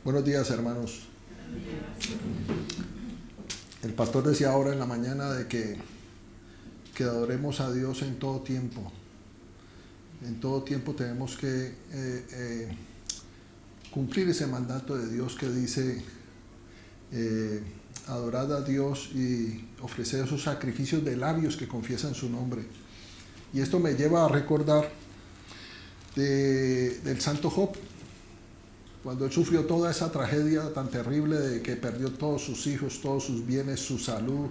Buenos días, hermanos. El pastor decía ahora en la mañana de que adoremos a Dios en todo tiempo. En todo tiempo tenemos que cumplir ese mandato de Dios que dice adorad a Dios y ofrecer esos sacrificios de labios que confiesan su nombre. Y esto me lleva a recordar del santo Job, cuando él sufrió toda esa tragedia tan terrible de que perdió todos sus hijos, todos sus bienes, su salud,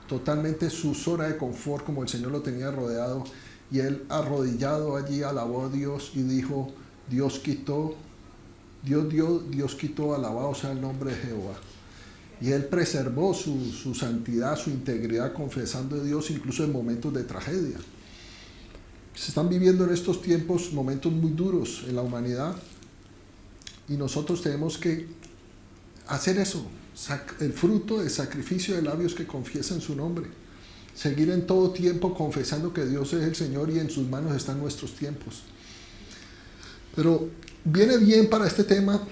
totalmente su zona de confort, como el Señor lo tenía rodeado, y él arrodillado allí alabó a Dios y dijo: Dios quitó, Dios quitó, alabado sea el nombre de Jehová. Y él preservó su santidad, su integridad, confesando a Dios incluso en momentos de tragedia. Se están viviendo en estos tiempos momentos muy duros en la humanidad, y nosotros tenemos que hacer eso, el fruto del sacrificio de labios que confiesan su nombre. Seguir en todo tiempo confesando que Dios es el Señor y en sus manos están nuestros tiempos. Pero viene bien para este tema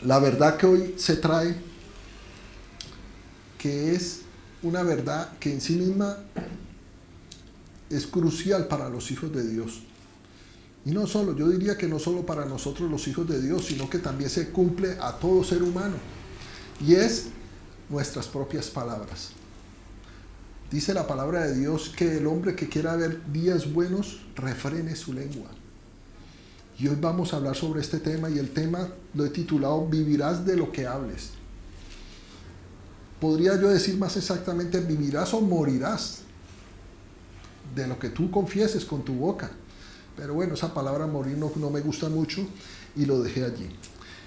la verdad que hoy se trae, que es una verdad que en sí misma es crucial para los hijos de Dios. Y no solo, yo diría que no solo para nosotros los hijos de Dios, sino que también se cumple a todo ser humano. Y es nuestras propias palabras. Dice la palabra de Dios que el hombre que quiera ver días buenos, refrene su lengua. Y hoy vamos a hablar sobre este tema, y el tema lo he titulado Vivirás de lo que hables. Podría yo decir más exactamente, vivirás o morirás de lo que tú confieses con tu boca. Pero bueno, esa palabra morir no me gusta mucho y lo dejé allí.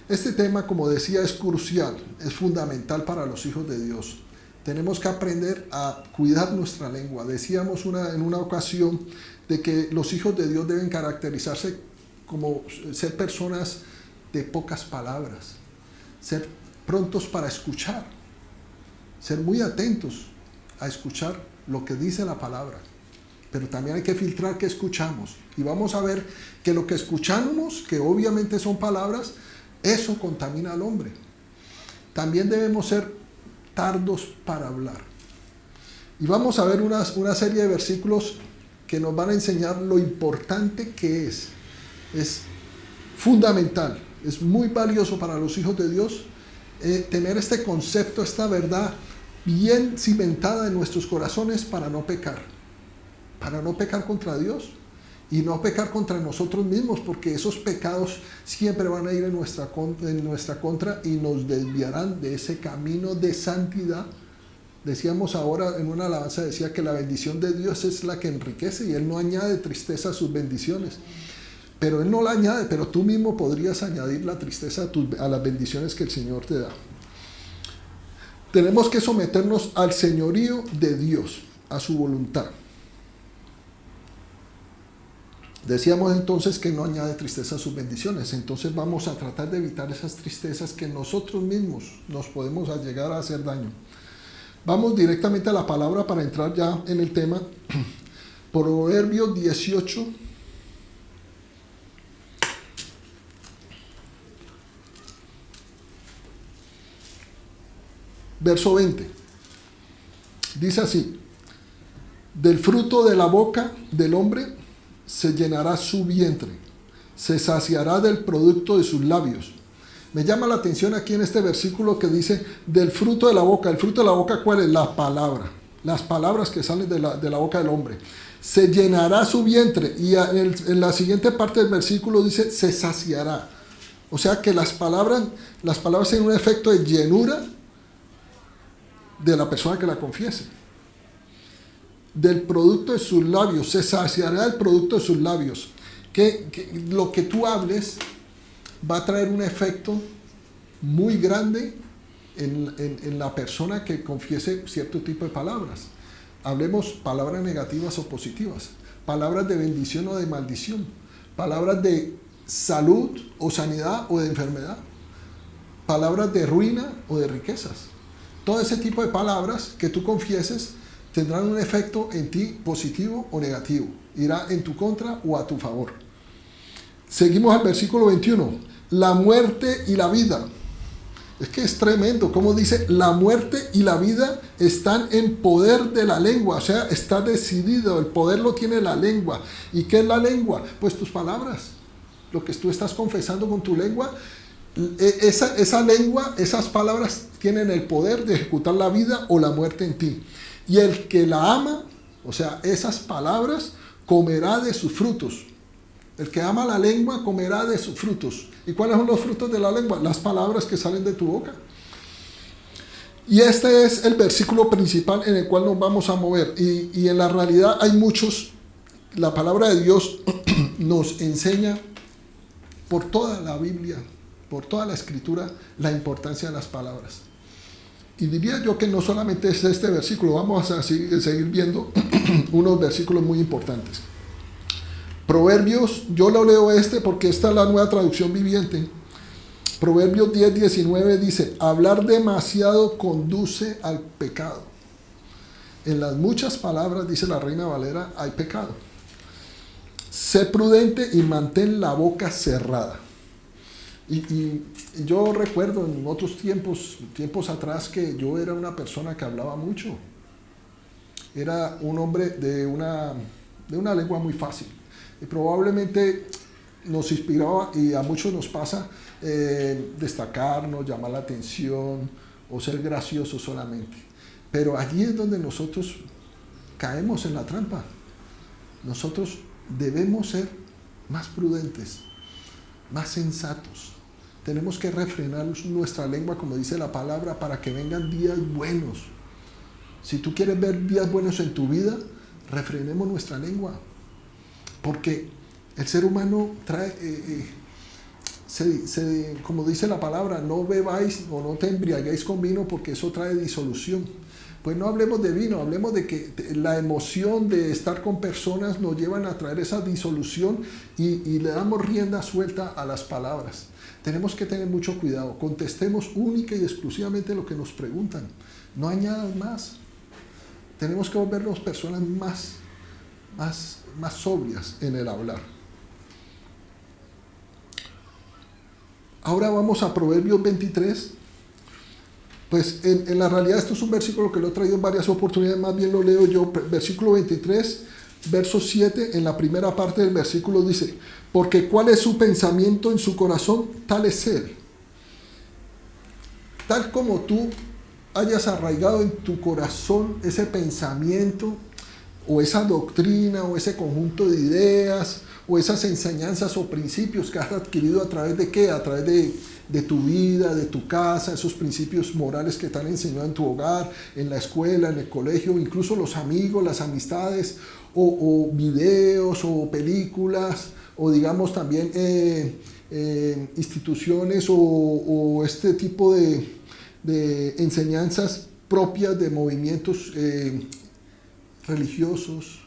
Este tema, como decía, es crucial, es fundamental para los hijos de Dios. Tenemos que aprender a cuidar nuestra lengua. Decíamos en una ocasión de que los hijos de Dios deben caracterizarse como ser personas de pocas palabras, ser prontos para escuchar, ser muy atentos a escuchar lo que dice la palabra. Pero también hay que filtrar qué escuchamos. Y vamos a ver que lo que escuchamos, que obviamente son palabras, eso contamina al hombre. También debemos ser tardos para hablar. Y vamos a ver una serie de versículos que nos van a enseñar lo importante que es. Es fundamental, es muy valioso para los hijos de Dios tener este concepto, esta verdad bien cimentada en nuestros corazones para no pecar. Para no pecar contra Dios y no pecar contra nosotros mismos, porque esos pecados siempre van a ir en nuestra contra y nos desviarán de ese camino de santidad. Decíamos ahora en una alabanza, decía que la bendición de Dios es la que enriquece y Él no añade tristeza a sus bendiciones. Pero Él no la añade, pero tú mismo podrías añadir la tristeza a las bendiciones que el Señor te da. Tenemos que someternos al señorío de Dios, a su voluntad. Decíamos entonces que no añade tristeza a sus bendiciones. Entonces vamos a tratar de evitar esas tristezas que nosotros mismos nos podemos llegar a hacer daño. Vamos directamente a la palabra para entrar ya en el tema. Proverbios 18. Verso 20. Dice así: del fruto de la boca del hombre se llenará su vientre, se saciará del producto de sus labios. Me llama la atención aquí en este versículo que dice del fruto de la boca. ¿El fruto de la boca cuál es? La palabra. Las palabras que salen de la boca del hombre. Se llenará su vientre. Y en la siguiente parte del versículo dice se saciará. O sea que las palabras tienen un efecto de llenura de la persona que la confiese. Del producto de sus labios, se saciará el producto de sus labios. Que lo que tú hables va a traer un efecto muy grande en la persona que confiese cierto tipo de palabras. Hablemos palabras negativas o positivas, palabras de bendición o de maldición, palabras de salud o sanidad o de enfermedad, palabras de ruina o de riquezas. Todo ese tipo de palabras que tú confieses tendrán un efecto en ti positivo o negativo. Irá en tu contra o a tu favor. Seguimos al versículo 21. la muerte y la vida. Es que es tremendo, como dice, la muerte y la vida están en poder de la lengua, o sea, está decidido, el poder lo tiene la lengua. ¿Y qué es la lengua? Pues tus palabras, lo que tú estás confesando con tu lengua, esa lengua, esas palabras tienen el poder de ejecutar la vida o la muerte en ti. Y el que la ama, o sea, esas palabras, comerá de sus frutos. El que ama la lengua comerá de sus frutos. ¿Y cuáles son los frutos de la lengua? Las palabras que salen de tu boca. Y este es el versículo principal en el cual nos vamos a mover. Y en la realidad hay muchos. La palabra de Dios nos enseña por toda la Biblia, por toda la Escritura, la importancia de las palabras. Y diría yo que no solamente es este versículo, vamos a seguir viendo unos versículos muy importantes. Proverbios, yo lo leo porque esta es la Nueva Traducción Viviente. Proverbios 10:19 dice, hablar demasiado conduce al pecado. En las muchas palabras, dice la Reina Valera, hay pecado. Sé prudente y mantén la boca cerrada. Y yo recuerdo en otros tiempos atrás, que yo era una persona que hablaba mucho. Era un hombre de una lengua muy fácil. Y probablemente nos inspiraba, y a muchos nos pasa, destacarnos, llamar la atención o ser graciosos solamente. Pero allí es donde nosotros caemos en la trampa. Nosotros debemos ser más prudentes, más sensatos. Tenemos que refrenar nuestra lengua, como dice la palabra, para que vengan días buenos. Si tú quieres ver días buenos en tu vida, refrenemos nuestra lengua. Porque el ser humano trae, como dice la palabra, no bebáis o no te embriaguéis con vino, porque eso trae disolución. Pues no hablemos de vino, hablemos de que la emoción de estar con personas nos llevan a traer esa disolución y le damos rienda suelta a las palabras. Tenemos que tener mucho cuidado, contestemos única y exclusivamente lo que nos preguntan, no añadas más. Tenemos que volvernos personas más sobrias en el hablar. Ahora vamos a Proverbios 23. Pues en la realidad esto es un versículo que lo he traído en varias oportunidades, más bien lo leo yo. Versículo 23, verso 7, en la primera parte del versículo dice, porque cuál es su pensamiento en su corazón, tal es él. Tal como tú hayas arraigado en tu corazón ese pensamiento, o esa doctrina, o ese conjunto de ideas, o esas enseñanzas o principios que has adquirido a través de ¿qué? A través de tu vida, de tu casa, esos principios morales que te han enseñado en tu hogar, en la escuela, en el colegio, incluso los amigos, las amistades, o videos, o películas, o digamos también instituciones, o este tipo de enseñanzas propias de movimientos religiosos,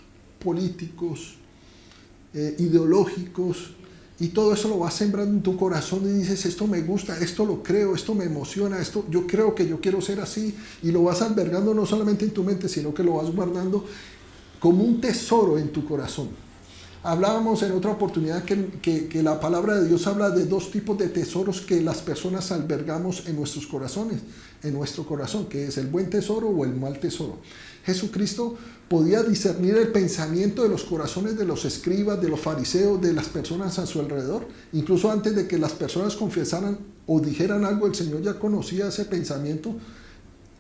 políticos, ideológicos, y todo eso lo vas sembrando en tu corazón y dices, esto me gusta, esto lo creo, esto me emociona, esto yo creo que yo quiero ser así, y lo vas albergando no solamente en tu mente, sino que lo vas guardando como un tesoro en tu corazón. Hablábamos en otra oportunidad que la palabra de Dios habla de dos tipos de tesoros que las personas albergamos en nuestros corazones, en nuestro corazón, que es el buen tesoro o el mal tesoro. Jesucristo podía discernir el pensamiento de los corazones de los escribas, de los fariseos, de las personas a su alrededor. Incluso antes de que las personas confesaran o dijeran algo, el Señor ya conocía ese pensamiento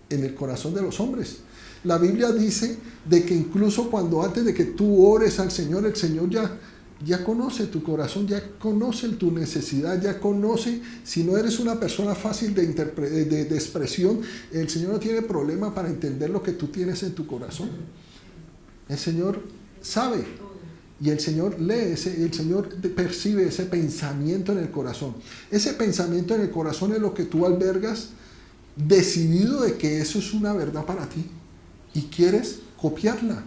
en el corazón de los hombres. La Biblia dice de que incluso antes de que tú ores al Señor, el Señor ya conoce tu corazón, ya conoce tu necesidad, ya conoce. Si no eres una persona fácil de expresión, el Señor no tiene problema para entender lo que tú tienes en tu corazón. El Señor sabe y el Señor lee, el Señor percibe ese pensamiento en el corazón. Ese pensamiento en el corazón es lo que tú albergas, decidido de que eso es una verdad para ti y quieres copiarla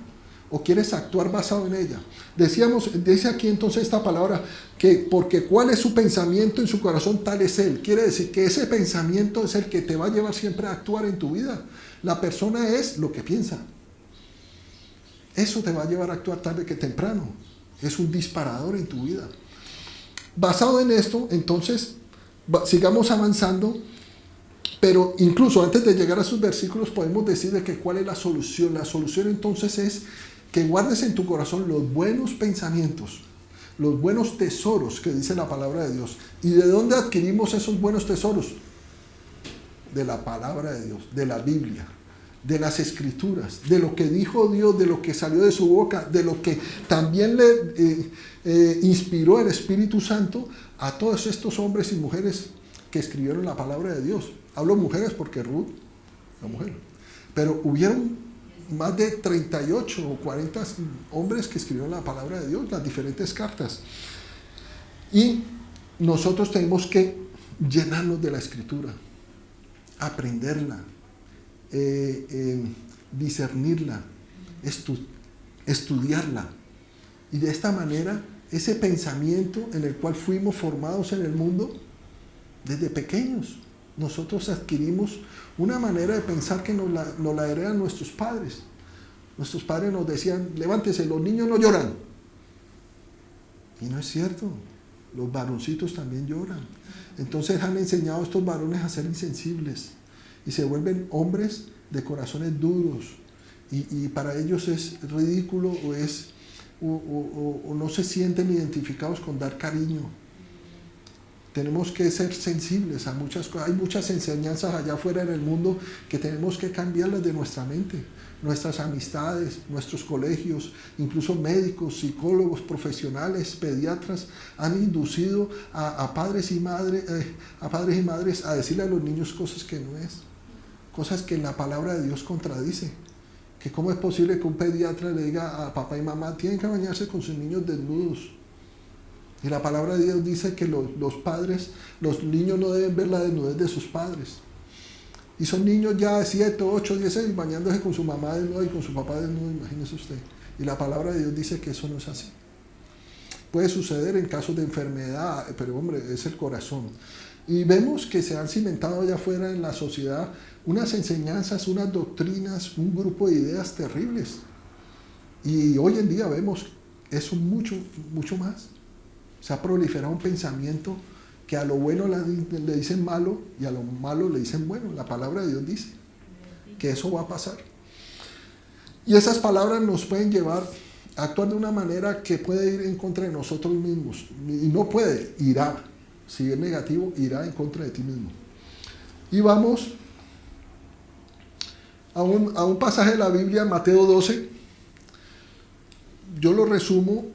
o quieres actuar basado en ella. Dice aquí entonces esta palabra, que porque cuál es su pensamiento en su corazón, tal es él. Quiere decir que ese pensamiento es el que te va a llevar siempre a actuar en tu vida. La persona es lo que piensa. Eso te va a llevar a actuar tarde que temprano. Es un disparador en tu vida. Basado en esto, entonces, sigamos avanzando, pero incluso antes de llegar a esos versículos podemos decir de que cuál es la solución. La solución entonces es que guardes en tu corazón los buenos pensamientos, los buenos tesoros que dice la palabra de Dios. ¿Y de dónde adquirimos esos buenos tesoros? De la palabra de Dios, de la Biblia, de las Escrituras, de lo que dijo Dios, de lo que salió de su boca, de lo que también le inspiró el Espíritu Santo a todos estos hombres y mujeres que escribieron la palabra de Dios. Hablo mujeres porque Ruth, la mujer, pero hubieron más de 38 o 40 hombres que escribieron la palabra de Dios, las diferentes cartas. Y nosotros tenemos que llenarnos de la Escritura, aprenderla, discernirla, estudiarla. Y de esta manera, ese pensamiento en el cual fuimos formados en el mundo, desde pequeños, nosotros adquirimos una manera de pensar que nos la heredan nuestros padres. Nuestros padres nos decían, levántese, los niños no lloran. Y no es cierto, los varoncitos también lloran. Entonces han enseñado a estos varones a ser insensibles y se vuelven hombres de corazones duros. Y para ellos es ridículo o no se sienten identificados con dar cariño. Tenemos que ser sensibles a muchas cosas. Hay muchas enseñanzas allá afuera en el mundo que tenemos que cambiarlas de nuestra mente. Nuestras amistades, nuestros colegios, incluso médicos, psicólogos, profesionales, pediatras han inducido a padres y madres a decirle a los niños cosas que no es, cosas que la palabra de Dios contradice. Que cómo es posible que un pediatra le diga a papá y mamá, tienen que bañarse con sus niños desnudos. Y la palabra de Dios dice que los padres, los niños no deben ver la desnudez de sus padres. Y son niños ya de 7, 8, 10 años bañándose con su mamá desnuda y con su papá desnudo, imagínese usted. Y la palabra de Dios dice que eso no es así. Puede suceder en casos de enfermedad, pero hombre, es el corazón. Y vemos que se han cimentado allá afuera en la sociedad unas enseñanzas, unas doctrinas, un grupo de ideas terribles. Y hoy en día vemos eso mucho, mucho más. Se ha proliferado un pensamiento que a lo bueno le dicen malo y a lo malo le dicen bueno. La palabra de Dios dice que eso va a pasar. Y esas palabras nos pueden llevar a actuar de una manera que puede ir en contra de nosotros mismos. Y no puede, irá. Si es negativo, irá en contra de ti mismo. Y vamos a un pasaje de la Biblia, Mateo 12. Yo lo resumo,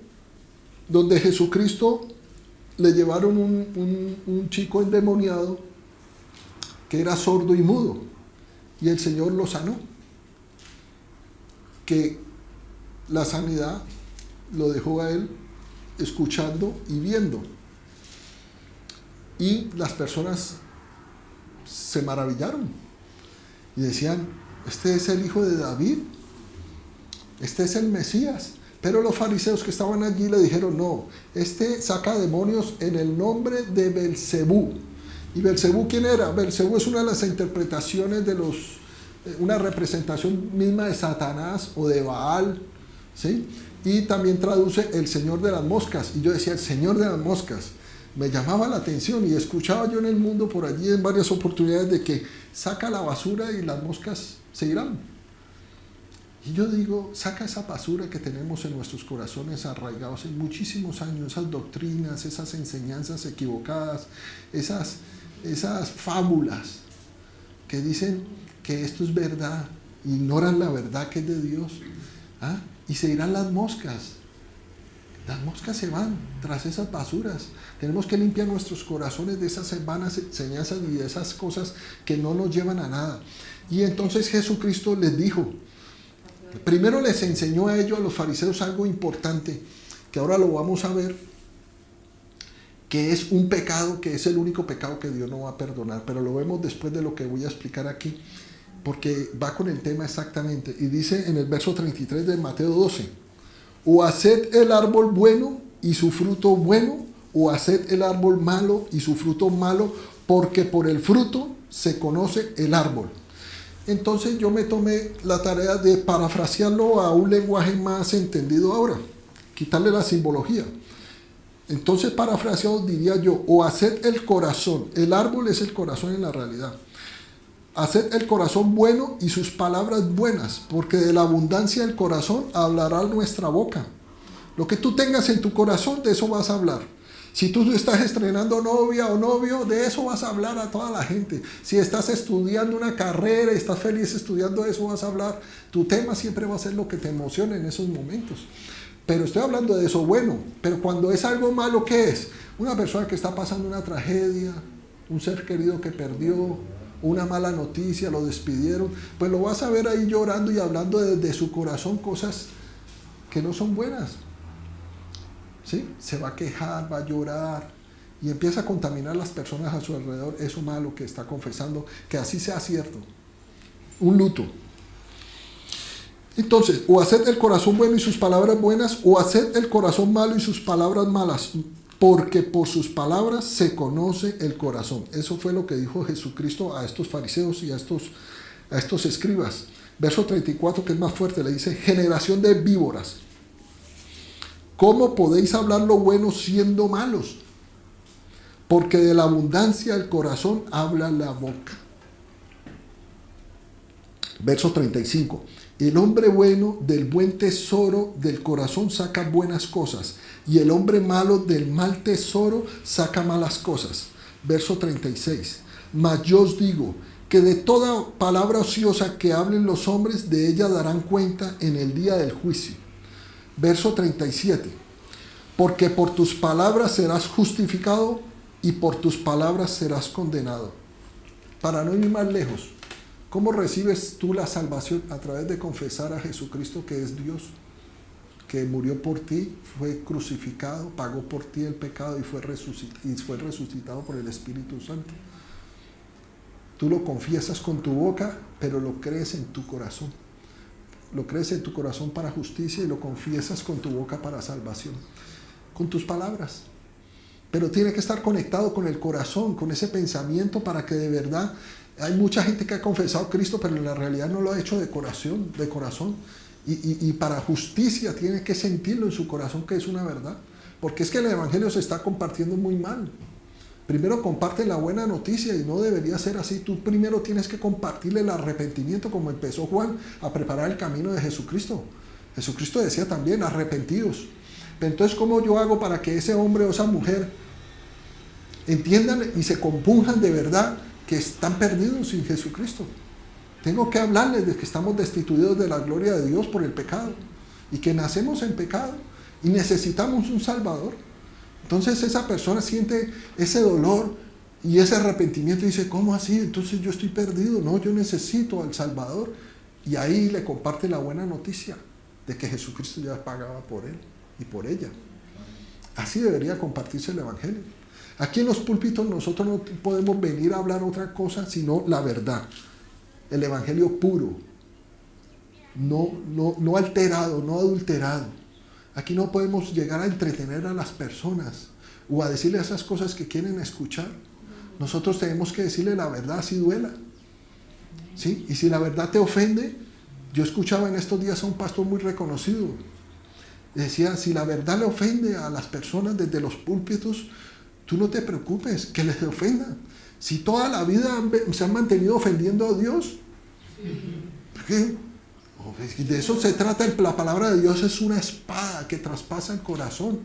donde Jesucristo le llevaron un chico endemoniado que era sordo y mudo, y el Señor lo sanó. Que la sanidad lo dejó a él escuchando y viendo. Y las personas se maravillaron y decían, este es el hijo de David, este es el Mesías. Pero los fariseos que estaban allí le dijeron, no, este saca demonios en el nombre de Belcebú. ¿Y Belcebú quién era? Belcebú es una de las interpretaciones de una representación misma de Satanás o de Baal, ¿sí? Y también traduce el señor de las moscas. Y yo decía, el señor de las moscas. Me llamaba la atención y escuchaba yo en el mundo por allí en varias oportunidades de que saca la basura y las moscas se irán. Y yo digo, saca esa basura que tenemos en nuestros corazones arraigados en muchísimos años, esas doctrinas, esas enseñanzas equivocadas, esas fábulas que dicen que esto es verdad, ignoran la verdad que es de Dios, ¿ah? Y se irán las moscas. Las moscas se van tras esas basuras. Tenemos que limpiar nuestros corazones de esas vanas enseñanzas y de esas cosas que no nos llevan a nada. Y entonces Jesucristo les dijo, primero les enseñó a ellos, a los fariseos, algo importante, que ahora lo vamos a ver, que es un pecado, que es el único pecado que Dios no va a perdonar, pero lo vemos después de lo que voy a explicar aquí, porque va con el tema exactamente. Y dice en el verso 33 de Mateo 12, o haced el árbol bueno y su fruto bueno, o haced el árbol malo y su fruto malo, porque por el fruto se conoce el árbol. Entonces yo me tomé la tarea de parafrasearlo a un lenguaje más entendido ahora, quitarle la simbología. Entonces, parafraseado, diría yo, o haced el corazón, el árbol es el corazón en la realidad. Haced el corazón bueno y sus palabras buenas, porque de la abundancia del corazón hablará nuestra boca. Lo que tú tengas en tu corazón, de eso vas a hablar. Si tú estás estrenando novia o novio, de eso vas a hablar a toda la gente. Si estás estudiando una carrera, estás feliz estudiando, de eso vas a hablar. Tu tema siempre va a ser lo que te emociona en esos momentos. Pero estoy hablando de eso bueno. Pero cuando es algo malo, ¿qué es? Una persona que está pasando una tragedia, un ser querido que perdió, una mala noticia, lo despidieron, pues lo vas a ver ahí llorando y hablando desde su corazón cosas que no son buenas. ¿Sí? Se va a quejar, va a llorar y empieza a contaminar a las personas a su alrededor, eso malo que está confesando, que así sea cierto. Un luto. Entonces, o haced el corazón bueno y sus palabras buenas, o haced el corazón malo y sus palabras malas, porque por sus palabras se conoce el corazón. Eso fue lo que dijo Jesucristo a estos fariseos y a estos escribas. Verso 34, que es más fuerte, le dice: generación de víboras, ¿cómo podéis hablar lo bueno siendo malos? Porque de la abundancia del corazón habla la boca. Verso 35. El hombre bueno del buen tesoro del corazón saca buenas cosas, y el hombre malo del mal tesoro saca malas cosas. Verso 36. Mas yo os digo que de toda palabra ociosa que hablen los hombres, de ella darán cuenta en el día del juicio. Verso 37. Porque por tus palabras serás justificado y por tus palabras serás condenado. Para no ir más lejos, ¿cómo recibes tú la salvación? A través de confesar a Jesucristo, que es Dios, que murió por ti, fue crucificado, pagó por ti el pecado y fue resucitado por el Espíritu Santo. Tú lo confiesas con tu boca, pero lo crees en tu corazón. Lo crees en tu corazón para justicia y lo confiesas con tu boca para salvación. Con tus palabras. Pero tiene que estar conectado con el corazón, con ese pensamiento, para que de verdad... Hay mucha gente que ha confesado a Cristo, pero en la realidad no lo ha hecho de corazón. Y para justicia tiene que sentirlo en su corazón, que es una verdad. Porque es que el Evangelio se está compartiendo muy mal. Primero comparte la buena noticia y no debería ser así. Tú primero tienes que compartirle el arrepentimiento, como empezó Juan a preparar el camino de Jesucristo. Jesucristo decía también: arrepentidos. Pero entonces, ¿cómo yo hago para que ese hombre o esa mujer entiendan y se compunjan de verdad que están perdidos sin Jesucristo? Tengo que hablarles de que estamos destituidos de la gloria de Dios por el pecado y que nacemos en pecado y necesitamos un Salvador. Entonces esa persona siente ese dolor y ese arrepentimiento y dice: ¿cómo así? Entonces yo estoy perdido. No, yo necesito al Salvador. Y ahí le comparte la buena noticia de que Jesucristo ya pagaba por él y por ella. Así debería compartirse el Evangelio. Aquí en los púlpitos nosotros no podemos venir a hablar otra cosa sino la verdad, el Evangelio puro, no alterado, no adulterado. Aquí no podemos llegar a entretener a las personas o a decirle esas cosas que quieren escuchar. Nosotros tenemos que decirle la verdad, así duela. ¿Sí? Y si la verdad te ofende, yo escuchaba en estos días a un pastor muy reconocido. Decía: si la verdad le ofende a las personas desde los púlpitos, tú no te preocupes, que les ofenda. Si toda la vida se han mantenido ofendiendo a Dios, ¿por qué? De eso se trata. La palabra de Dios es una espada que traspasa el corazón.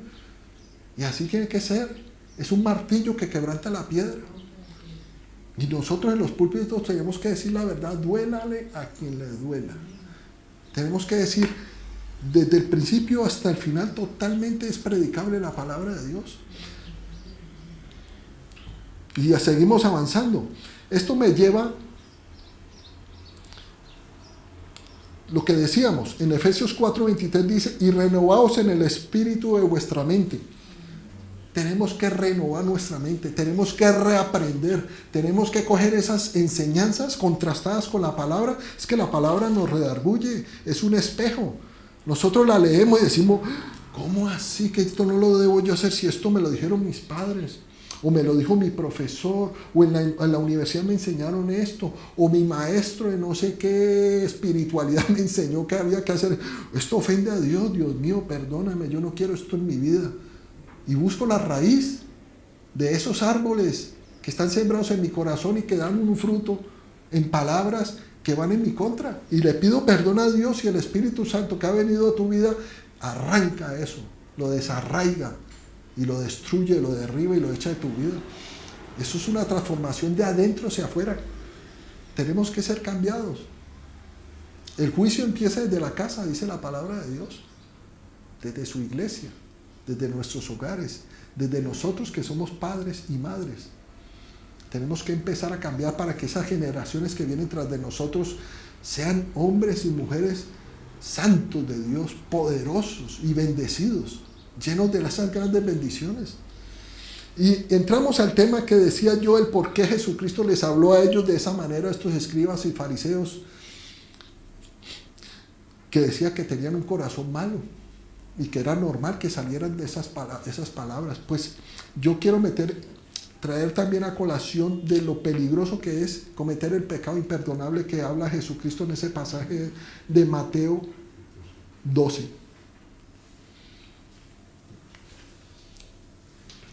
Y así tiene que ser. Es un martillo que quebranta la piedra. Y nosotros en los púlpitos tenemos que decir la verdad, duélale a quien le duela. Tenemos que decir, desde el principio hasta el final, totalmente es predicable la palabra de Dios. Y ya seguimos avanzando. Esto me lleva lo que decíamos en Efesios 4:23, dice: y renovaos en el espíritu de vuestra mente. Tenemos que renovar nuestra mente, tenemos que reaprender, tenemos que coger esas enseñanzas contrastadas con la palabra. Es que la palabra nos redarguye, es un espejo. Nosotros la leemos y decimos: ¿cómo así que esto no lo debo yo hacer si esto me lo dijeron mis padres? O me lo dijo mi profesor, o en la universidad me enseñaron esto, o mi maestro de no sé qué espiritualidad me enseñó que había que hacer. Esto ofende a Dios, Dios mío, perdóname, yo no quiero esto en mi vida. y busco la raíz de esos árboles que están sembrados en mi corazón y que dan un fruto en palabras que van en mi contra. Y le pido perdón a Dios, y el Espíritu Santo que ha venido a tu vida arranca eso, lo desarraiga y lo destruye, lo derriba y lo echa de tu vida. Eso es una transformación de adentro hacia afuera. Tenemos que ser cambiados. El juicio empieza desde la casa, dice la palabra de Dios, desde su iglesia, desde nuestros hogares, desde nosotros que somos padres y madres. Tenemos que empezar a cambiar para que esas generaciones que vienen tras de nosotros sean hombres y mujeres santos de Dios, poderosos y bendecidos, llenos de esas grandes bendiciones. Y entramos al tema que decía yo, el por qué Jesucristo les habló a ellos de esa manera, a estos escribas y fariseos, que decía que tenían un corazón malo y que era normal que salieran de esas palabras. Pues yo quiero traer también a colación de lo peligroso que es cometer el pecado imperdonable que habla Jesucristo en ese pasaje de Mateo 12.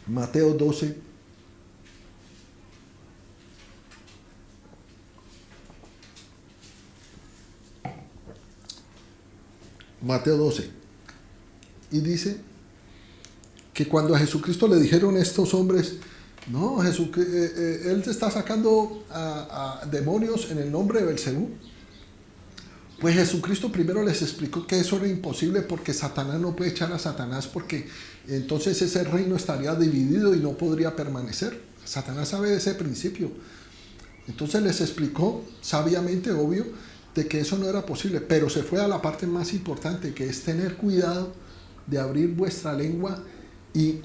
Mateo 12. Mateo 12. Y dice que cuando a Jesucristo le dijeron estos hombres, no, él te está sacando a demonios en el nombre de Belcebú. Pues Jesucristo primero les explicó que eso era imposible porque Satanás no puede echar a Satanás, porque entonces ese reino estaría dividido y no podría permanecer. Satanás sabe de ese principio. Entonces les explicó sabiamente, obvio, de que eso no era posible, pero se fue a la parte más importante, que es tener cuidado de abrir vuestra lengua y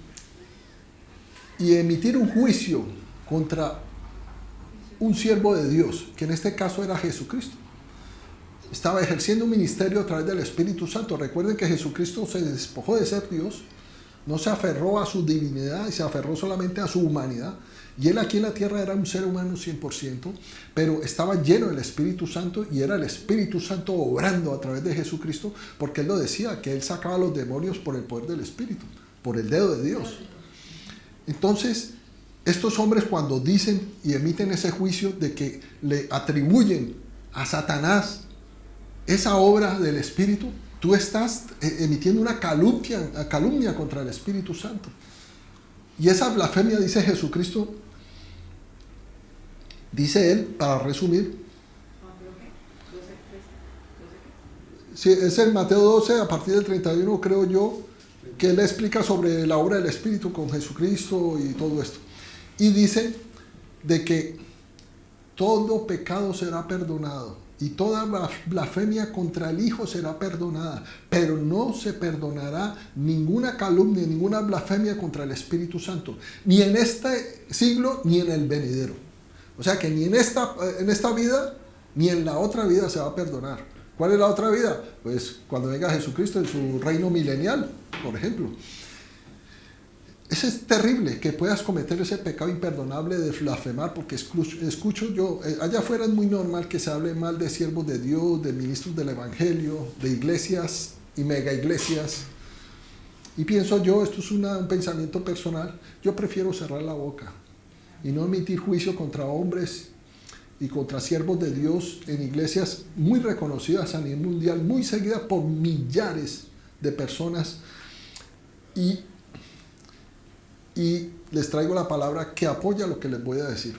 emitir un juicio contra un siervo de Dios, que en este caso era Jesucristo. Estaba ejerciendo un ministerio a través del Espíritu Santo. Recuerden que Jesucristo se despojó de ser Dios, no se aferró a su divinidad y se aferró solamente a su humanidad. Y él aquí en la tierra era un ser humano 100%, pero estaba lleno del Espíritu Santo, y era el Espíritu Santo obrando a través de Jesucristo, porque él lo decía, que él sacaba a los demonios por el poder del Espíritu, por el dedo de Dios. Entonces, estos hombres, cuando dicen y emiten ese juicio de que le atribuyen a Satanás esa obra del Espíritu, tú estás emitiendo una calumnia contra el Espíritu Santo. Y esa blasfemia, dice Jesucristo, dice él, para resumir, sí, es en Mateo 12, a partir del 31, creo yo, que él explica sobre la obra del Espíritu con Jesucristo y todo esto. Y dice de que todo pecado será perdonado y toda blasfemia contra el Hijo será perdonada, pero no se perdonará ninguna calumnia, ninguna blasfemia contra el Espíritu Santo, ni en este siglo ni en el venidero. O sea que ni en esta vida ni en la otra vida se va a perdonar. ¿Cuál es la otra vida? Pues cuando venga Jesucristo en su reino milenial, por ejemplo. Es terrible que puedas cometer ese pecado imperdonable de blasfemar, porque escucho yo, allá afuera es muy normal que se hable mal de siervos de Dios, de ministros del Evangelio, de iglesias y mega iglesias. Y pienso yo, esto es un pensamiento personal, yo prefiero cerrar la boca y no emitir juicio contra hombres y contra siervos de Dios en iglesias muy reconocidas a nivel mundial, muy seguidas por millares de personas. Y les traigo la palabra que apoya lo que les voy a decir.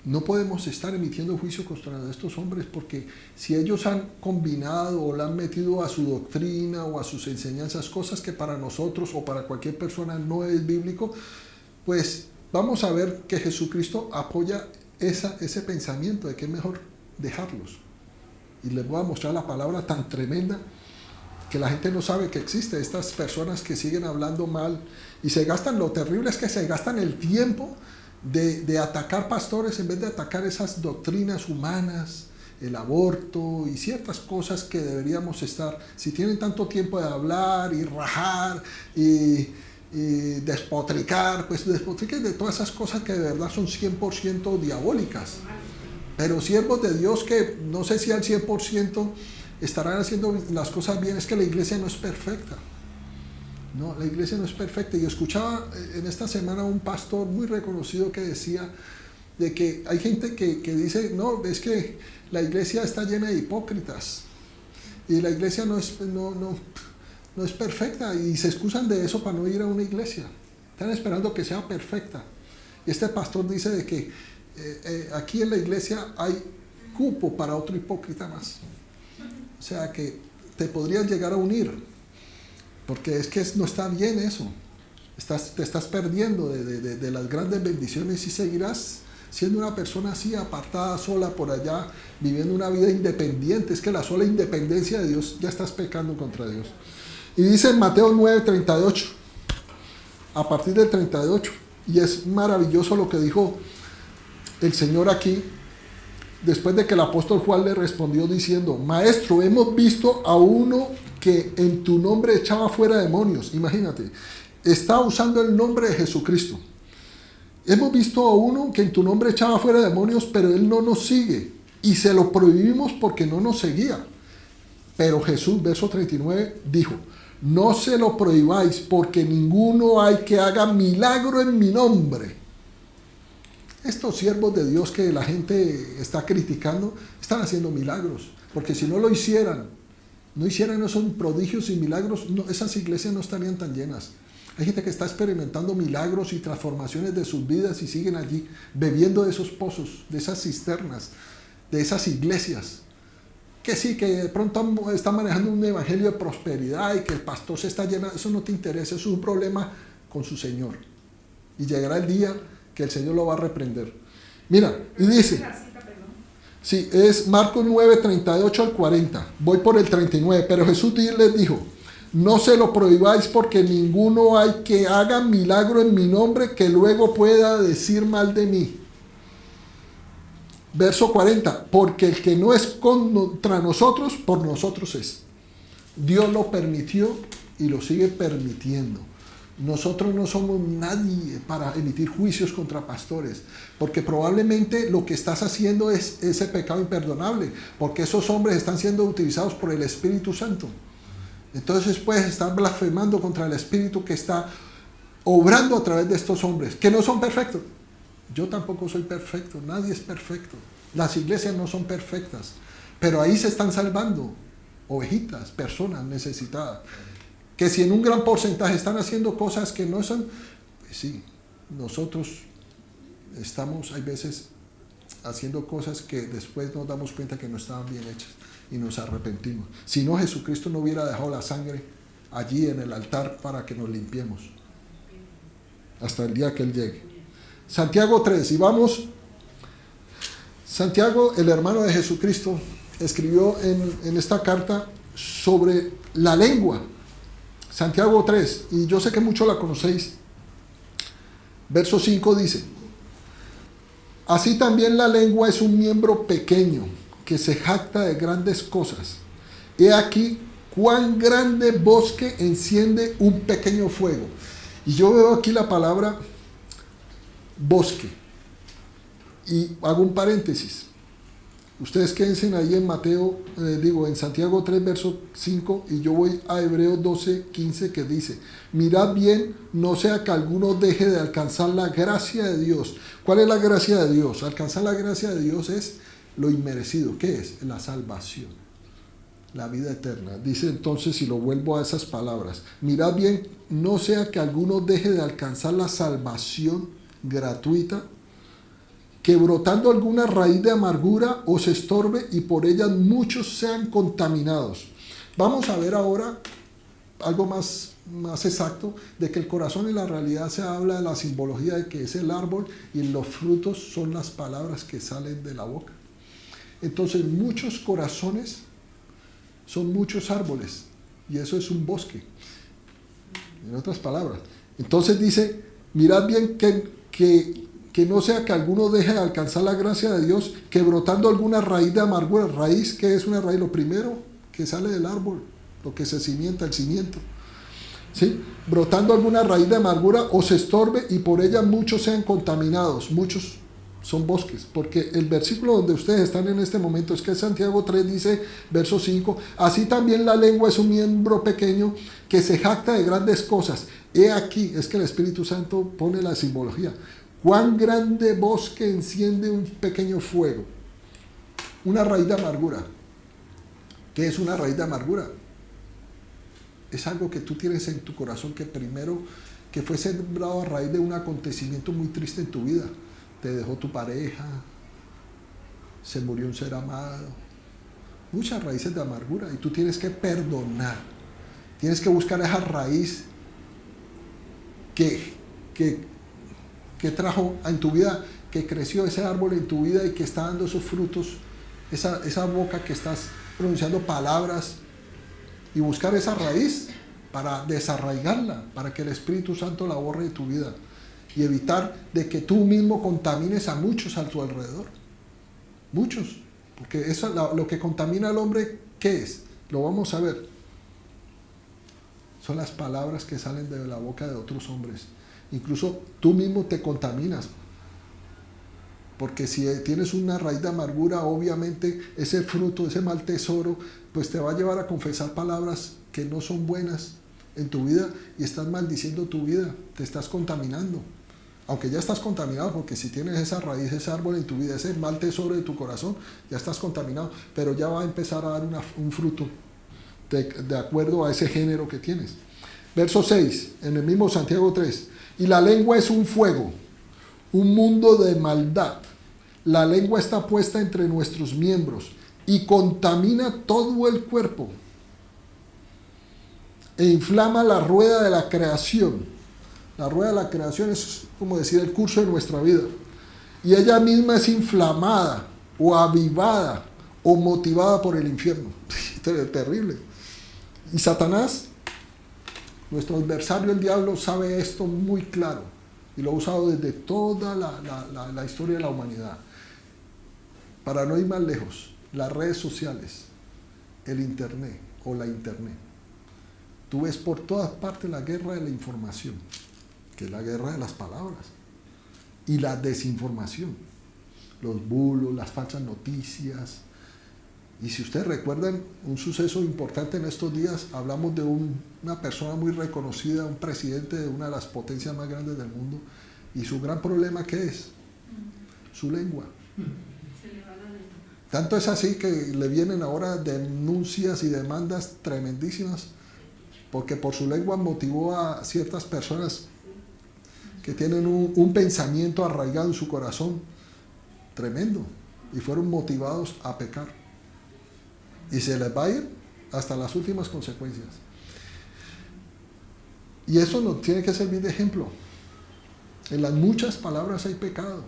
No podemos estar emitiendo juicio contra estos hombres, porque si ellos han combinado o le han metido a su doctrina o a sus enseñanzas cosas que para nosotros o para cualquier persona no es bíblico, pues vamos a ver que Jesucristo apoya ese pensamiento de que es mejor dejarlos. Y les voy a mostrar la palabra tan tremenda que la gente no sabe que existe. Estas personas que siguen hablando mal y se gastan, lo terrible es que se gastan el tiempo de atacar pastores en vez de atacar esas doctrinas humanas, el aborto y ciertas cosas que deberíamos estar. Si tienen tanto tiempo de hablar y rajar y despotricar, pues despotriquen de todas esas cosas que de verdad son 100% diabólicas. Pero siervos de Dios que no sé si al 100% estarán haciendo las cosas bien, es que la iglesia no es perfecta. No, la iglesia no es perfecta. Y escuchaba en esta semana un pastor muy reconocido que decía de que hay gente que dice, no, es que la iglesia está llena de hipócritas y la iglesia no es perfecta, y se excusan de eso para no ir a una iglesia. Están esperando que sea perfecta. Y este pastor dice de que aquí en la iglesia hay cupo para otro hipócrita más. O sea que te podrías llegar a unir, porque es que no está bien eso. Te estás perdiendo de las grandes bendiciones y seguirás siendo una persona así, apartada, sola por allá, viviendo una vida independiente. Es que la sola independencia de Dios, ya estás pecando contra Dios. Y dice en Mateo 9:38, a partir del 38, y es maravilloso lo que dijo el Señor aquí, después de que el apóstol Juan le respondió diciendo, Maestro, hemos visto a uno que en tu nombre echaba fuera demonios. Imagínate, está usando el nombre de Jesucristo. Hemos visto a uno que en tu nombre echaba fuera demonios, pero él no nos sigue, y se lo prohibimos porque no nos seguía. Pero Jesús, verso 39, dijo, no se lo prohibáis, porque ninguno hay que haga milagro en mi nombre. Estos siervos de Dios que la gente está criticando, están haciendo milagros, porque si no lo hicieran, no hicieran esos prodigios y milagros, no, esas iglesias no estarían tan llenas. Hay gente que está experimentando milagros y transformaciones de sus vidas y siguen allí bebiendo de esos pozos, de esas cisternas, de esas iglesias. Que sí, que de pronto está manejando un evangelio de prosperidad y que el pastor se está llenando. Eso no te interesa, eso es un problema con su Señor. Y llegará el día que el Señor lo va a reprender. Mira, y dice, sí, es Marcos 9, 38 al 40. Voy por el 39, pero Jesús les dijo, no se lo prohibáis, porque ninguno hay que haga milagro en mi nombre que luego pueda decir mal de mí. Verso 40, porque el que no es contra nosotros, por nosotros es. Dios lo permitió y lo sigue permitiendo. Nosotros no somos nadie para emitir juicios contra pastores, porque probablemente lo que estás haciendo es ese pecado imperdonable, porque esos hombres están siendo utilizados por el Espíritu Santo. Entonces puedes estar blasfemando contra el Espíritu que está obrando a través de estos hombres, que no son perfectos. Yo tampoco soy perfecto, nadie es perfecto. Las iglesias no son perfectas, pero ahí se están salvando ovejitas, personas necesitadas. Que si en un gran porcentaje están haciendo cosas que no son, pues sí, nosotros estamos, hay veces, haciendo cosas que después nos damos cuenta que no estaban bien hechas y nos arrepentimos. Si no, Jesucristo no hubiera dejado la sangre allí en el altar para que nos limpiemos hasta el día que Él llegue. Santiago 3, y vamos. Santiago, el hermano de Jesucristo, escribió en esta carta sobre la lengua. Santiago 3, y yo sé que muchos la conocéis. Verso 5 dice, así también la lengua es un miembro pequeño que se jacta de grandes cosas. He aquí cuán grande bosque enciende un pequeño fuego. Y yo veo aquí la palabra bosque. Y hago un paréntesis. Ustedes quédense ahí en en Santiago 3, verso 5, y yo voy a Hebreos 12, 15, que dice, mirad bien, no sea que alguno deje de alcanzar la gracia de Dios. ¿Cuál es la gracia de Dios? Alcanzar la gracia de Dios es lo inmerecido. ¿Qué es? La salvación, la vida eterna. Dice entonces, y lo vuelvo a esas palabras, mirad bien, no sea que alguno deje de alcanzar la salvación gratuita, que brotando alguna raíz de amargura os estorbe y por ella muchos sean contaminados. Vamos a ver ahora algo más exacto, de que el corazón en la realidad se habla de la simbología de que es el árbol y los frutos son las palabras que salen de la boca. Entonces muchos corazones son muchos árboles y eso es un bosque, en otras palabras. Entonces dice, mirad bien que no sea que alguno deje de alcanzar la gracia de Dios, que brotando alguna raíz de amargura. Raíz, ¿qué es una raíz? Lo primero que sale del árbol, lo que se cimienta, el cimiento, ¿sí? Brotando alguna raíz de amargura os estorbe y por ella muchos sean contaminados. Muchos son bosques, porque el versículo donde ustedes están en este momento es que Santiago 3 dice, verso 5, así también la lengua es un miembro pequeño que se jacta de grandes cosas. He aquí, es que el Espíritu Santo pone la simbología. Cuán grande bosque enciende un pequeño fuego. Una raíz de amargura. ¿Qué es una raíz de amargura? Es algo que tú tienes en tu corazón que fue sembrado a raíz de un acontecimiento muy triste en tu vida. Te dejó tu pareja, se murió un ser amado, muchas raíces de amargura, y tú tienes que perdonar, tienes que buscar esa raíz que trajo en tu vida, que creció ese árbol en tu vida y que está dando esos frutos, esa boca que estás pronunciando palabras, y buscar esa raíz para desarraigarla, para que el Espíritu Santo la borre de tu vida y evitar de que tú mismo contamines a muchos a tu alrededor. Muchos. Porque eso, lo que contamina al hombre, ¿qué es? Lo vamos a ver. Son las palabras que salen de la boca de otros hombres. Incluso tú mismo te contaminas. Porque si tienes una raíz de amargura, obviamente ese fruto, ese mal tesoro, pues te va a llevar a confesar palabras que no son buenas en tu vida y estás maldiciendo tu vida, te estás contaminando. Aunque ya estás contaminado, porque si tienes esa raíz, ese árbol en tu vida, ese mal tesoro de tu corazón, ya estás contaminado, pero ya va a empezar a dar un fruto de acuerdo a ese género que tienes. Verso 6, en el mismo Santiago 3, y la lengua es un fuego, un mundo de maldad. La lengua está puesta entre nuestros miembros y contamina todo el cuerpo e inflama la rueda de la creación. La rueda de la creación es como decir el curso de nuestra vida. Y ella misma es inflamada o avivada o motivada por el infierno. Terrible. Y Satanás, nuestro adversario, el diablo, sabe esto muy claro. Y lo ha usado desde toda la historia de la humanidad. Para no ir más lejos, las redes sociales, el internet o la internet. Tú ves por todas partes la guerra de la información, que es la guerra de las palabras, y la desinformación, los bulos, las falsas noticias. Y si ustedes recuerdan un suceso importante en estos días, hablamos de una persona muy reconocida, un presidente de una de las potencias más grandes del mundo, y su gran problema, ¿qué es? Su lengua. Tanto es así que le vienen ahora denuncias y demandas tremendísimas, porque por su lengua motivó a ciertas personas que tienen un pensamiento arraigado en su corazón tremendo y fueron motivados a pecar. Y se les va a ir hasta las últimas consecuencias. Y eso nos tiene que servir de ejemplo. En las muchas palabras hay pecado.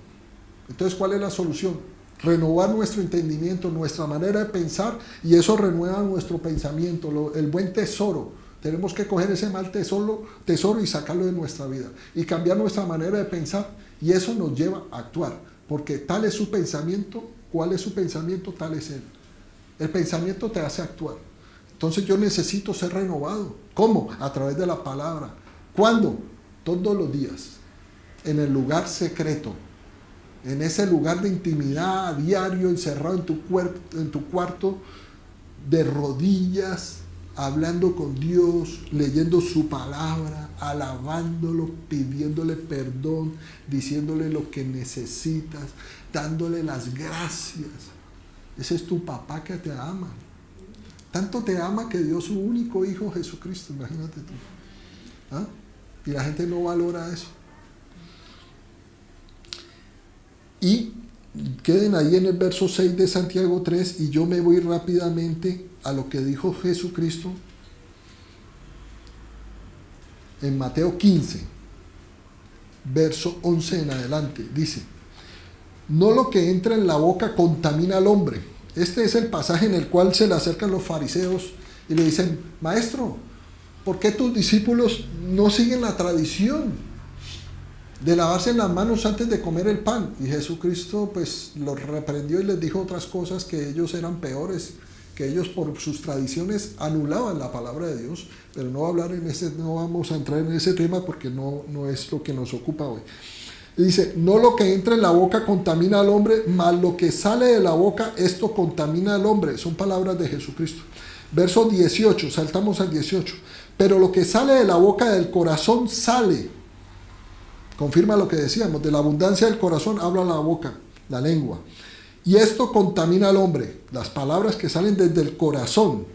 Entonces, ¿cuál es la solución? Renovar nuestro entendimiento, nuestra manera de pensar, y eso renueva nuestro pensamiento, el buen tesoro. Tenemos que coger ese mal tesoro y sacarlo de nuestra vida y cambiar nuestra manera de pensar, y eso nos lleva a actuar, porque tal es su pensamiento. ¿Cuál es su pensamiento? Tal es él. El pensamiento te hace actuar. Entonces yo necesito ser renovado. ¿Cómo? A través de la palabra. ¿Cuándo? Todos los días, en el lugar secreto, en ese lugar de intimidad, a diario, encerrado en tu cuarto, de rodillas, hablando con Dios, leyendo su palabra, alabándolo, pidiéndole perdón, diciéndole lo que necesitas, dándole las gracias. Ese es tu papá que te ama. Tanto te ama que dio su único hijo Jesucristo, imagínate tú. ¿Ah? Y la gente no valora eso. Y queden ahí en el verso 6 de Santiago 3, y yo me voy rápidamente a lo que dijo Jesucristo en Mateo 15, verso 11 en adelante. Dice: no lo que entra en la boca contamina al hombre. Este es el pasaje en el cual se le acercan los fariseos y le dicen: maestro, ¿por qué tus discípulos no siguen la tradición de lavarse las manos antes de comer el pan? Y Jesucristo pues los reprendió y les dijo otras cosas, que ellos eran peores, que ellos por sus tradiciones anulaban la palabra de Dios. Pero no vamos a entrar en ese tema porque no es lo que nos ocupa hoy. Y dice, no lo que entra en la boca contamina al hombre, mas lo que sale de la boca, esto contamina al hombre. Son palabras de Jesucristo. Verso 18, saltamos al 18. Pero lo que sale de la boca del corazón sale. Confirma lo que decíamos, de la abundancia del corazón habla la boca, la lengua. Y esto contamina al hombre. Las palabras que salen desde el corazón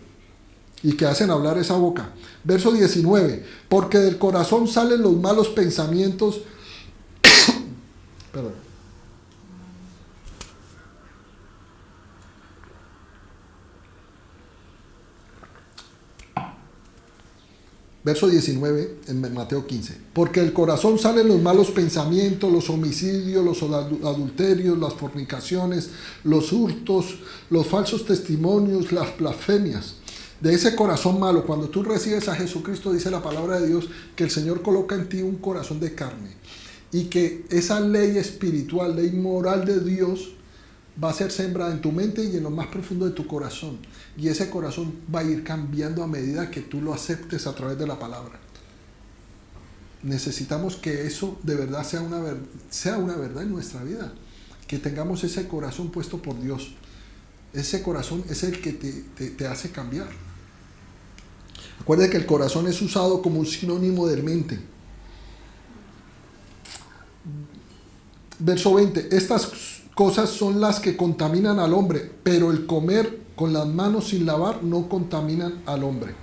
y que hacen hablar esa boca. Verso 19, porque del corazón salen los malos pensamientos. Perdón. Verso 19 en Mateo 15. Porque del corazón salen los malos pensamientos, los homicidios, los adulterios, las fornicaciones, los hurtos, los falsos testimonios, las blasfemias. De ese corazón malo, cuando tú recibes a Jesucristo, dice la palabra de Dios, que el Señor coloca en ti un corazón de carne. Y que esa ley espiritual, ley moral de Dios, va a ser sembrada en tu mente y en lo más profundo de tu corazón. Y ese corazón va a ir cambiando a medida que tú lo aceptes a través de la palabra. Necesitamos que eso de verdad sea una verdad en nuestra vida. Que tengamos ese corazón puesto por Dios. Ese corazón es el que te hace cambiar. Acuérdate que el corazón es usado como un sinónimo de mente. Verso 20. Estas cosas son las que contaminan al hombre, pero el comer con las manos sin lavar no contaminan al hombre.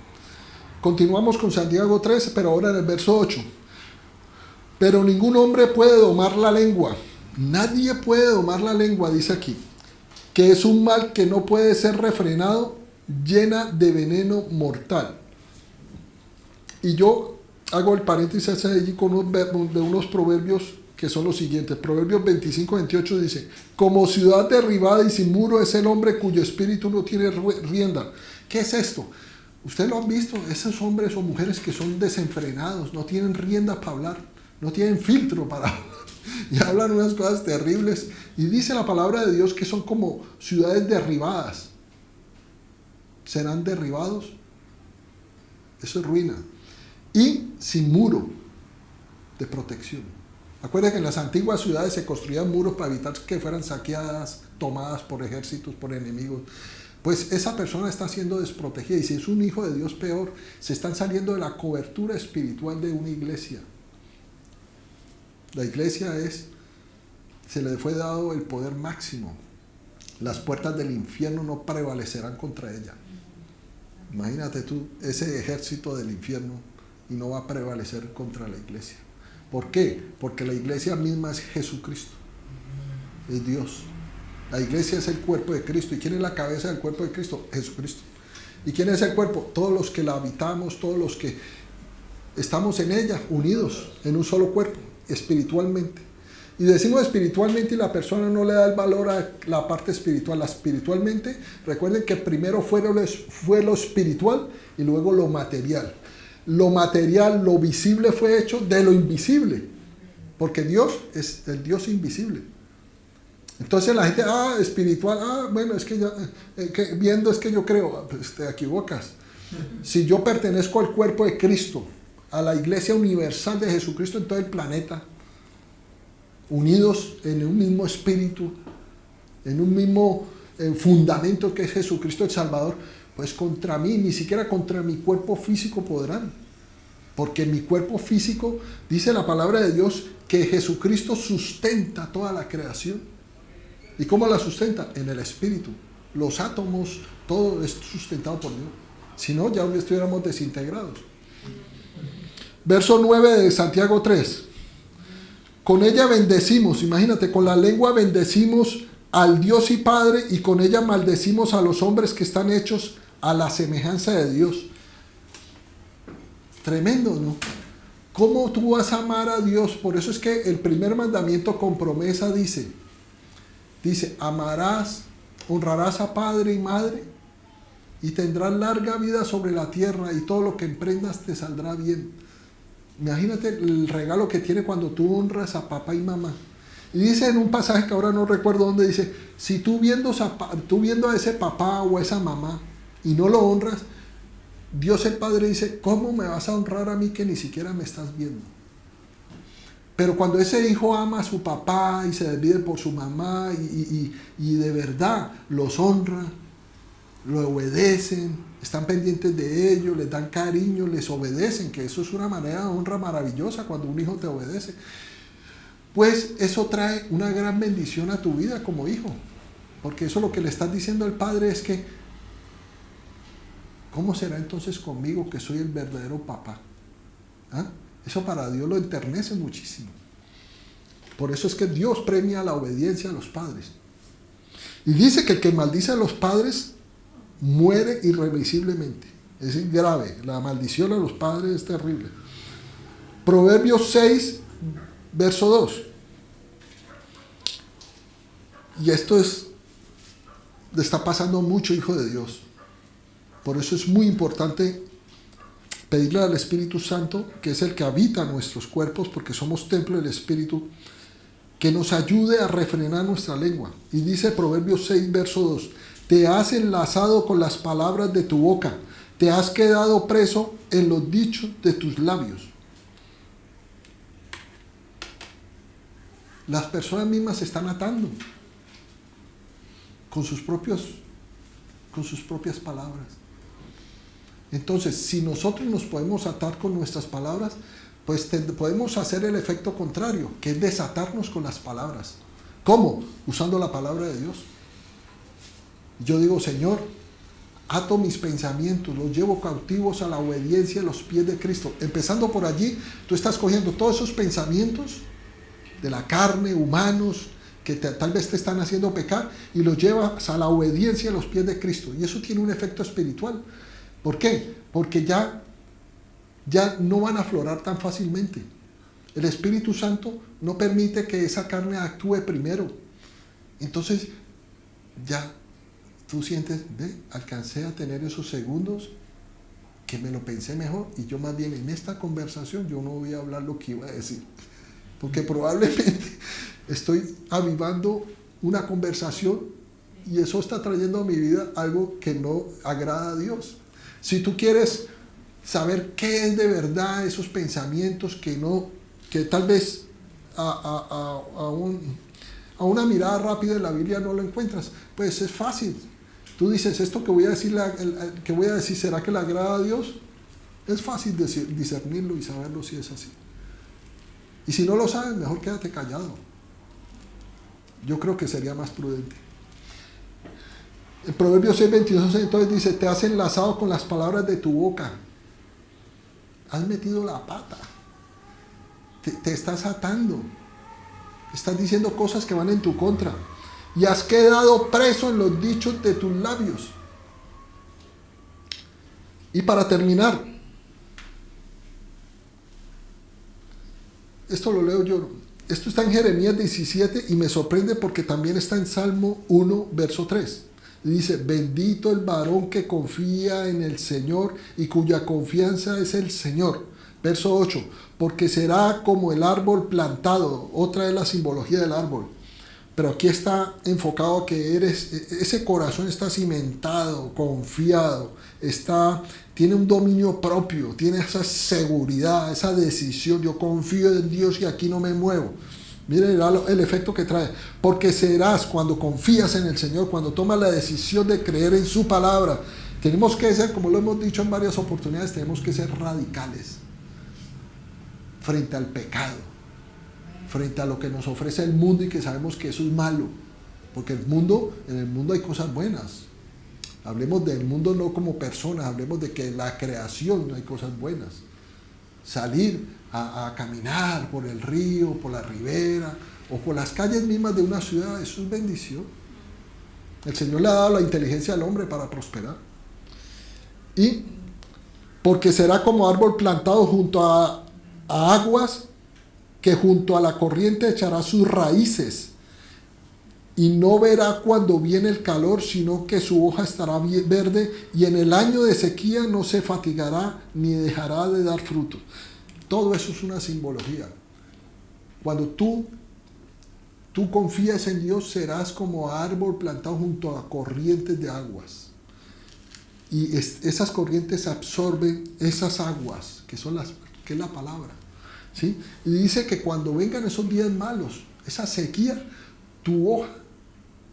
Continuamos con Santiago 3, pero ahora en el verso 8. Pero ningún hombre puede domar la lengua. Nadie puede domar la lengua, dice aquí. Que es un mal que no puede ser refrenado, llena de veneno mortal. Y yo hago el paréntesis allí con unos proverbios que son los siguientes. Proverbios 25-28 dice, como ciudad derribada y sin muro es el hombre cuyo espíritu no tiene rienda. ¿Qué es esto? Ustedes lo han visto, esos hombres o mujeres que son desenfrenados, no tienen rienda para hablar, no tienen filtro para hablar, y hablan unas cosas terribles. Y dice la palabra de Dios que son como ciudades derribadas. ¿Serán derribados? Eso es ruina. Y sin muro de protección. Acuérdense que en las antiguas ciudades se construían muros para evitar que fueran saqueadas, tomadas por ejércitos, por enemigos. Pues esa persona está siendo desprotegida, y si es un hijo de Dios, peor. Se están saliendo de la cobertura espiritual de una iglesia. La iglesia se le fue dado el poder máximo. Las puertas del infierno no prevalecerán contra ella. Imagínate tú ese ejército del infierno y no va a prevalecer contra la iglesia. ¿Por qué? Porque la iglesia misma es Jesucristo, es Dios. La iglesia es el cuerpo de Cristo. ¿Y quién es la cabeza del cuerpo de Cristo? Jesucristo. ¿Y quién es el cuerpo? Todos los que la habitamos, todos los que estamos en ella, unidos en un solo cuerpo, espiritualmente. Y decimos espiritualmente y la persona no le da el valor a la parte espiritual. Espiritualmente, recuerden que primero fue lo espiritual y luego lo material. Lo material, lo visible fue hecho de lo invisible, porque Dios es el Dios invisible. Entonces la gente, espiritual, bueno, es que ya, viendo es que yo creo, pues te equivocas. Si yo pertenezco al cuerpo de Cristo, a la iglesia universal de Jesucristo en todo el planeta, unidos en un mismo espíritu, en un mismo fundamento que es Jesucristo el Salvador, pues contra mí, ni siquiera contra mi cuerpo físico podrán. Porque mi cuerpo físico, dice la palabra de Dios, que Jesucristo sustenta toda la creación. ¿Y cómo la sustenta? En el espíritu. Los átomos, todo es sustentado por Dios. Si no, ya estuviéramos desintegrados. Verso 9 de Santiago 3. Con ella bendecimos, imagínate, con la lengua bendecimos al Dios y Padre, y con ella maldecimos a los hombres que están hechos a la semejanza de Dios. Tremendo, ¿no? ¿Cómo tú vas a amar a Dios? Por eso es que el primer mandamiento con promesa dice, amarás, honrarás a padre y madre, y tendrás larga vida sobre la tierra, y todo lo que emprendas te saldrá bien. Imagínate el regalo que tiene cuando tú honras a papá y mamá. Y dice en un pasaje que ahora no recuerdo dónde, dice, si tú viendo a ese papá o a esa mamá y no lo honras, Dios el Padre dice, ¿cómo me vas a honrar a mí que ni siquiera me estás viendo? Pero cuando ese hijo ama a su papá y se desvive por su mamá y de verdad los honra, lo obedecen, están pendientes de ellos, les dan cariño, les obedecen, que eso es una manera de honra maravillosa cuando un hijo te obedece, pues eso trae una gran bendición a tu vida como hijo. Porque eso lo que le estás diciendo al padre es que, ¿cómo será entonces conmigo que soy el verdadero papá? ¿Ah? Eso para Dios lo enternece muchísimo. Por eso es que Dios premia la obediencia a los padres. Y dice que el que maldice a los padres muere irremisiblemente. Es decir, grave. La maldición a los padres es terrible. Proverbios 6, verso 2. Y esto le está pasando mucho, hijo de Dios. Por eso es muy importante pedirle al Espíritu Santo, que es el que habita nuestros cuerpos, porque somos templo del Espíritu, que nos ayude a refrenar nuestra lengua. Y dice Proverbios 6, verso 2, te has enlazado con las palabras de tu boca, te has quedado preso en los dichos de tus labios. Las personas mismas se están atando con sus propias palabras. Entonces, si nosotros nos podemos atar con nuestras palabras, pues podemos hacer el efecto contrario, que es desatarnos con las palabras. ¿Cómo? Usando la palabra de Dios. Yo digo, Señor, ato mis pensamientos, los llevo cautivos a la obediencia a los pies de Cristo. Empezando por allí, tú estás cogiendo todos esos pensamientos de la carne, humanos, que tal vez te están haciendo pecar, y los llevas a la obediencia a los pies de Cristo. Y eso tiene un efecto espiritual. ¿Por qué? Porque ya no van a aflorar tan fácilmente. El Espíritu Santo no permite que esa carne actúe primero. Entonces, ya tú sientes, alcancé a tener esos segundos que me lo pensé mejor, y yo más bien en esta conversación yo no voy a hablar lo que iba a decir. Porque probablemente estoy avivando una conversación y eso está trayendo a mi vida algo que no agrada a Dios. Si tú quieres saber qué es de verdad esos pensamientos que tal vez a una mirada rápida en la Biblia no lo encuentras, pues es fácil. Tú dices, esto que voy a decir, ¿será que le agrada a Dios? Es fácil discernirlo y saberlo si es así. Y si no lo sabes, mejor quédate callado. Yo creo que sería más prudente. En Proverbios 6, 22, entonces dice, te has enlazado con las palabras de tu boca. Has metido la pata. Te estás atando. Estás diciendo cosas que van en tu contra. Y has quedado preso en los dichos de tus labios. Y para terminar, esto lo leo yo. Esto está en Jeremías 17 y me sorprende porque también está en Salmo 1, verso 3. Dice, bendito el varón que confía en el Señor y cuya confianza es el Señor. Verso 8, porque será como el árbol plantado. Otra es la simbología del árbol. Pero aquí está enfocado que ese corazón está cimentado, confiado, tiene un dominio propio, tiene esa seguridad, esa decisión. Yo confío en Dios y aquí no me muevo. Miren el efecto que trae. Porque serás, cuando confías en el Señor, cuando tomas la decisión de creer en su palabra, tenemos que ser, como lo hemos dicho en varias oportunidades, tenemos que ser radicales frente al pecado, frente a lo que nos ofrece el mundo y que sabemos que eso es malo. Porque en el mundo hay cosas buenas. Hablemos del mundo no como personas, hablemos de que en la creación hay cosas buenas. Salir a caminar por el río, por la ribera o por las calles mismas de una ciudad, eso es bendición. El Señor le ha dado la inteligencia al hombre para prosperar. Y porque será como árbol plantado junto a aguas, que junto a la corriente echará sus raíces y no verá cuando viene el calor, sino que su hoja estará verde, y en el año de sequía no se fatigará ni dejará de dar frutos. Todo eso es una simbología. Cuando tú confías en Dios, serás como árbol plantado junto a corrientes de aguas. Y esas corrientes absorben esas aguas, que es la palabra. ¿sí? Y dice que cuando vengan esos días malos, esa sequía, tu hoja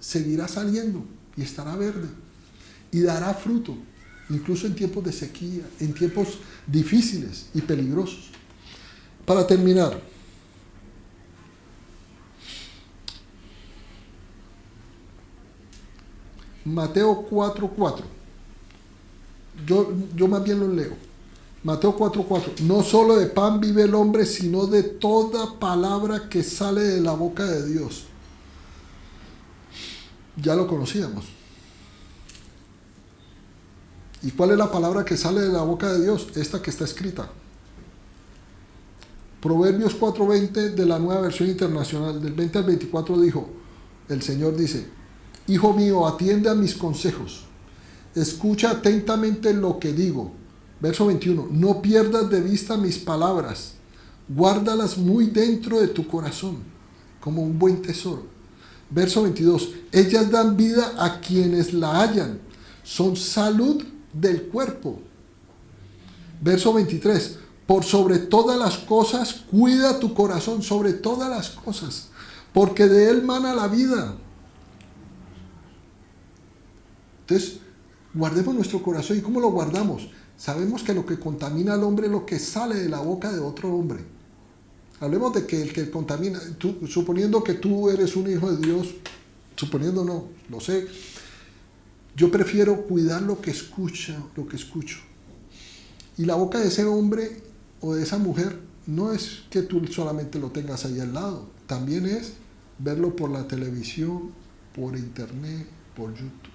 seguirá saliendo y estará verde y dará fruto, incluso en tiempos de sequía, en tiempos difíciles y peligrosos. Para terminar, Mateo 4:4. Yo más bien lo leo. Mateo 4:4. No solo de pan vive el hombre, sino de toda palabra que sale de la boca de Dios. Ya lo conocíamos. ¿Y cuál es la palabra que sale de la boca de Dios? Esta que está escrita. Proverbios 4:20 de la Nueva Versión Internacional, del 20 al 24 dijo, el Señor dice, Hijo mío, atiende a mis consejos, escucha atentamente lo que digo. Verso 21, no pierdas de vista mis palabras, guárdalas muy dentro de tu corazón, como un buen tesoro. Verso 22, ellas dan vida a quienes la hallan, son salud del cuerpo. Verso 23, por sobre todas las cosas, cuida tu corazón, sobre todas las cosas, porque de él mana la vida. Entonces, guardemos nuestro corazón. ¿Y cómo lo guardamos? Sabemos que lo que contamina al hombre es lo que sale de la boca de otro hombre. Hablemos de que el que contamina, suponiendo que tú eres un hijo de Dios, suponiendo no, lo sé, yo prefiero cuidar lo que escucho. Y la boca de ese hombre o de esa mujer no es que tú solamente lo tengas ahí al lado, también es verlo por la televisión, por internet, por YouTube.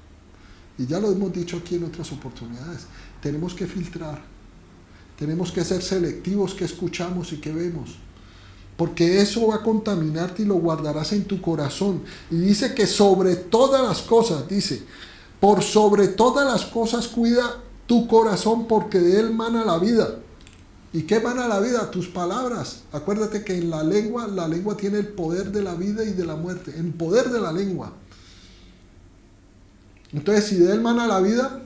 Y ya lo hemos dicho aquí en otras oportunidades, tenemos que filtrar, tenemos que ser selectivos qué escuchamos y qué vemos, porque eso va a contaminarte y lo guardarás en tu corazón. Y dice que sobre todas las cosas, dice, por sobre todas las cosas cuida tu corazón, porque de él mana la vida. ¿Y qué mana la vida? Tus palabras. Acuérdate que en la lengua tiene el poder de la vida y de la muerte, el poder de la lengua. Entonces, si de él mana la vida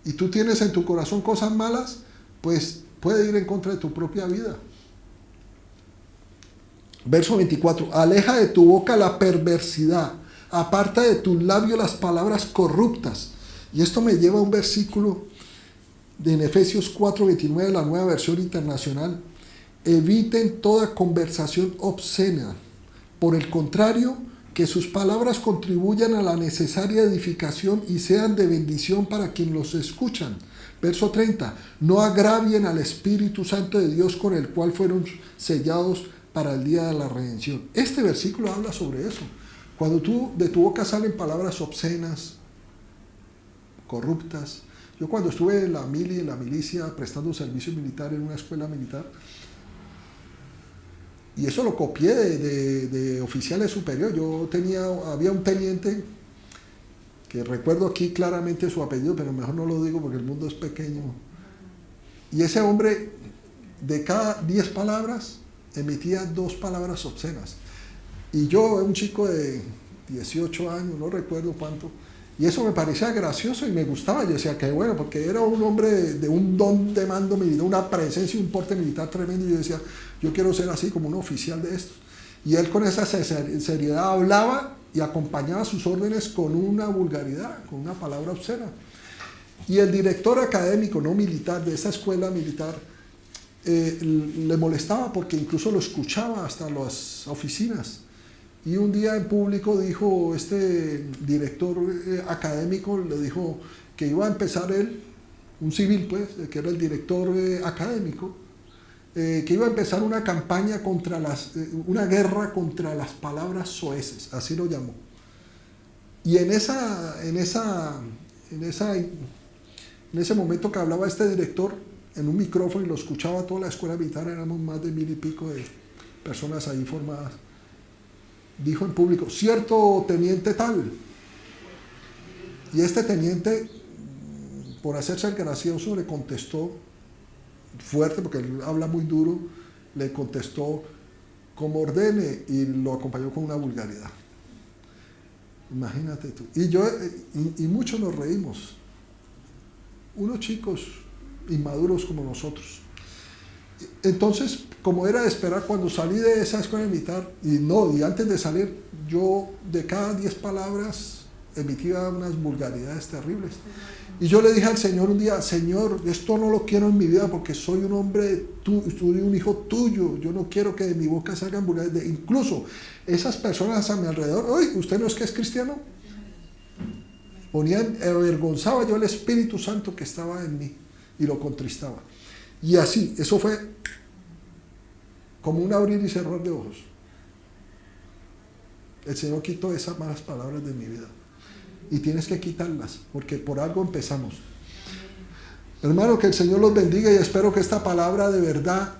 y tú tienes en tu corazón cosas malas, pues puede ir en contra de tu propia vida. Verso 24, aleja de tu boca la perversidad, aparta de tus labios las palabras corruptas. Y esto me lleva a un versículo en Efesios 4:29 de la Nueva Versión Internacional. Eviten toda conversación obscena. Por el contrario, que sus palabras contribuyan a la necesaria edificación y sean de bendición para quienes los escuchan. Verso 30. No agravien al Espíritu Santo de Dios, con el cual fueron sellados para el día de la redención. Este versículo habla sobre eso. Cuando de tu boca salen palabras obscenas, corruptas. Yo cuando estuve en la milicia, prestando servicio militar en una escuela militar, y eso lo copié de oficiales superiores. Había un teniente, que recuerdo aquí claramente su apellido, pero mejor no lo digo porque el mundo es pequeño. Y ese hombre, de cada 10 palabras, emitía 2 palabras obscenas. Y yo, un chico de 18 años, no recuerdo cuánto, y eso me parecía gracioso y me gustaba. Yo decía que bueno, porque era un hombre de un don de mando militar, una presencia y un porte militar tremendo. Y yo decía, yo quiero ser así como un oficial de estos. Y él con esa seriedad hablaba y acompañaba sus órdenes con una vulgaridad, con una palabra obscena. Y el director académico, no militar, de esa escuela militar, le molestaba porque incluso lo escuchaba hasta las oficinas. Y un día en público dijo, este director académico le dijo que iba a empezar él, un civil pues, que era el director académico, que iba a empezar una campaña contra una guerra contra las palabras soeces, así lo llamó. Y en ese momento que hablaba este director en un micrófono y lo escuchaba toda la escuela militar, éramos más de 1000 y pico de personas ahí formadas, dijo en público, cierto teniente tal. Y este teniente, por hacerse el gracioso, le contestó fuerte, porque él habla muy duro, le contestó como ordene, y lo acompañó con una vulgaridad. Imagínate tú. Y muchos nos reímos, unos chicos inmaduros como nosotros. Entonces, como era de esperar, cuando salí de esa escuela militar, y antes de salir, yo de cada 10 palabras emitía unas vulgaridades terribles. Y yo le dije al Señor un día: Señor, esto no lo quiero en mi vida porque soy un hombre, soy un hijo tuyo, yo no quiero que de mi boca salgan vulgaridades. Incluso esas personas a mi alrededor: oye, ¿usted no es que es cristiano? Avergonzaba yo el Espíritu Santo que estaba en mí y lo contristaba. Y así, eso fue como un abrir y cerrar de ojos. El Señor quitó esas malas palabras de mi vida. Y tienes que quitarlas, porque por algo empezamos. Hermano, que el Señor los bendiga, y espero que esta palabra de verdad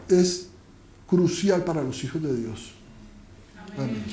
es crucial para los hijos de Dios. Amén.